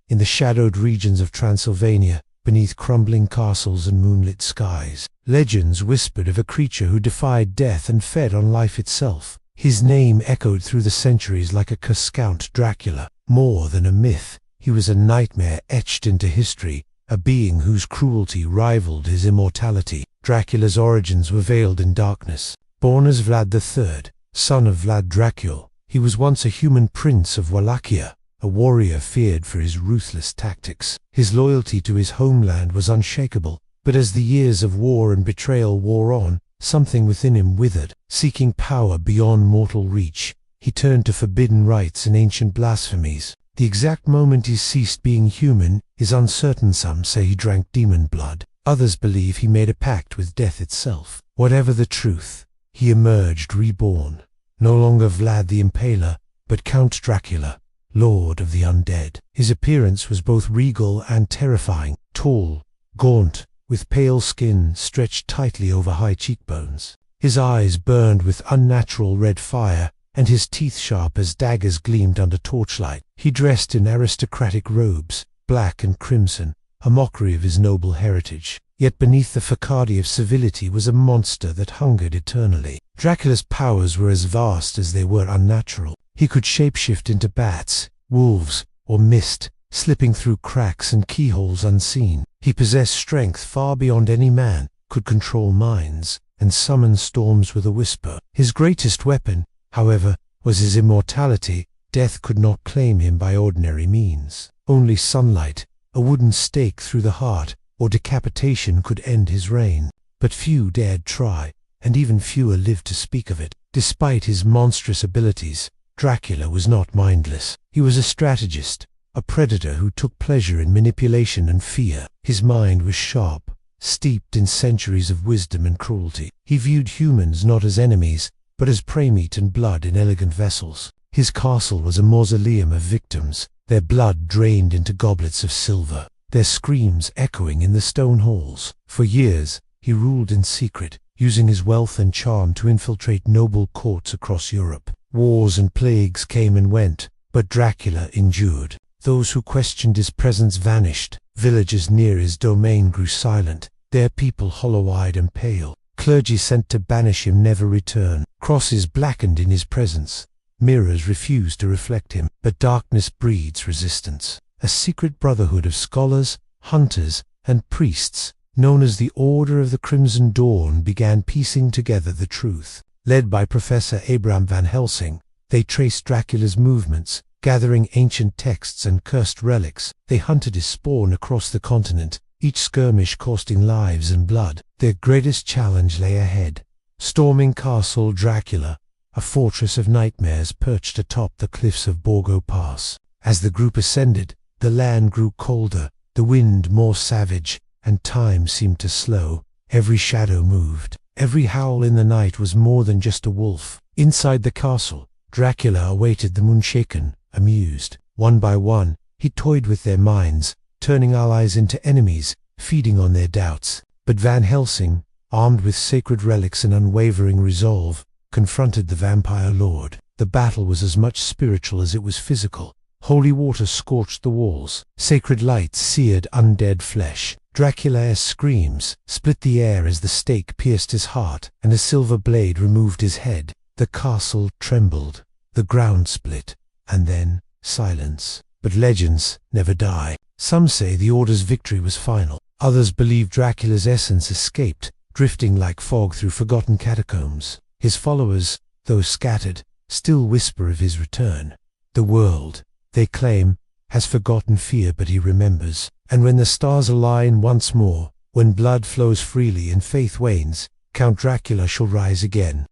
in the shadowed regions of Transylvania, beneath crumbling castles and moonlit skies. Legends whispered of a creature who defied death and fed on life itself. His name echoed through the centuries like a curse. Count Dracula. More than a myth, he was a nightmare etched into history, a being whose cruelty rivaled his immortality. Dracula's origins were veiled in darkness. Born as Vlad III, son of Vlad Dracula, he was once a human prince of Wallachia, a warrior feared for his ruthless tactics. His loyalty to his homeland was unshakable, but as the years of war and betrayal wore on, something within him withered. Seeking power beyond mortal reach, he turned to forbidden rites and ancient blasphemies. The exact moment he ceased being human is uncertain. Some say he drank demon blood. Others believe he made a pact with death itself. Whatever the truth, he emerged reborn, no longer Vlad the Impaler, but Count Dracula, Lord of the Undead. His appearance was both regal and terrifying, tall, gaunt, with pale skin stretched tightly over high cheekbones. His eyes burned with unnatural red fire, and his teeth sharp as daggers gleamed under torchlight. He dressed in aristocratic robes, black and crimson, a mockery of his noble heritage. Yet beneath the facade of civility was a monster that hungered eternally. Dracula's powers were as vast as they were unnatural. He could shapeshift into bats, wolves, or mist, slipping through cracks and keyholes unseen. He possessed strength far beyond any man, could control minds, and summon storms with a whisper. His greatest weapon, however, was his immortality. Death could not claim him by ordinary means. Only sunlight, a wooden stake through the heart, or decapitation could end his reign. But few dared try, and even fewer lived to speak of it. Despite his monstrous abilities, Dracula was not mindless. He was a strategist, a predator who took pleasure in manipulation and fear. His mind was sharp, steeped in centuries of wisdom and cruelty. He viewed humans not as enemies, but as prey meat and blood in elegant vessels. His castle was a mausoleum of victims, their blood drained into goblets of silver, their screams echoing in the stone halls. For years, he ruled in secret, using his wealth and charm to infiltrate noble courts across Europe. Wars and plagues came and went, but Dracula endured. Those who questioned his presence vanished. Villages near his domain grew silent, their people hollow-eyed and pale. Clergy sent to banish him never return. Crosses blackened in his presence. Mirrors refused to reflect him. But darkness breeds resistance. A secret brotherhood of scholars, hunters, and priests, known as the Order of the Crimson Dawn, began piecing together the truth. Led by Professor Abraham van Helsing, they traced Dracula's movements, gathering ancient texts and cursed relics. They hunted his spawn across the continent, each skirmish costing lives and blood. Their greatest challenge lay ahead. Storming Castle Dracula, a fortress of nightmares perched atop the cliffs of Borgo Pass. As the group ascended, the land grew colder, the wind more savage, and time seemed to slow. Every shadow moved. Every howl in the night was more than just a wolf. Inside the castle, Dracula awaited the Moonshaken, amused. One by one, he toyed with their minds, turning allies into enemies, feeding on their doubts. But Van Helsing, armed with sacred relics and unwavering resolve, confronted the vampire lord. The battle was as much spiritual as it was physical. Holy water scorched the walls. Sacred lights seared undead flesh. Dracula's screams split the air as the stake pierced his heart, and a silver blade removed his head. The castle trembled. The ground split. And then silence. But legends never die. Some say the Order's victory was final. Others believe Dracula's essence escaped, drifting like fog through forgotten catacombs. His followers, though scattered, still whisper of his return. The world, they claim, has forgotten fear, but he remembers. And when the stars align once more, when blood flows freely and faith wanes, Count Dracula shall rise again.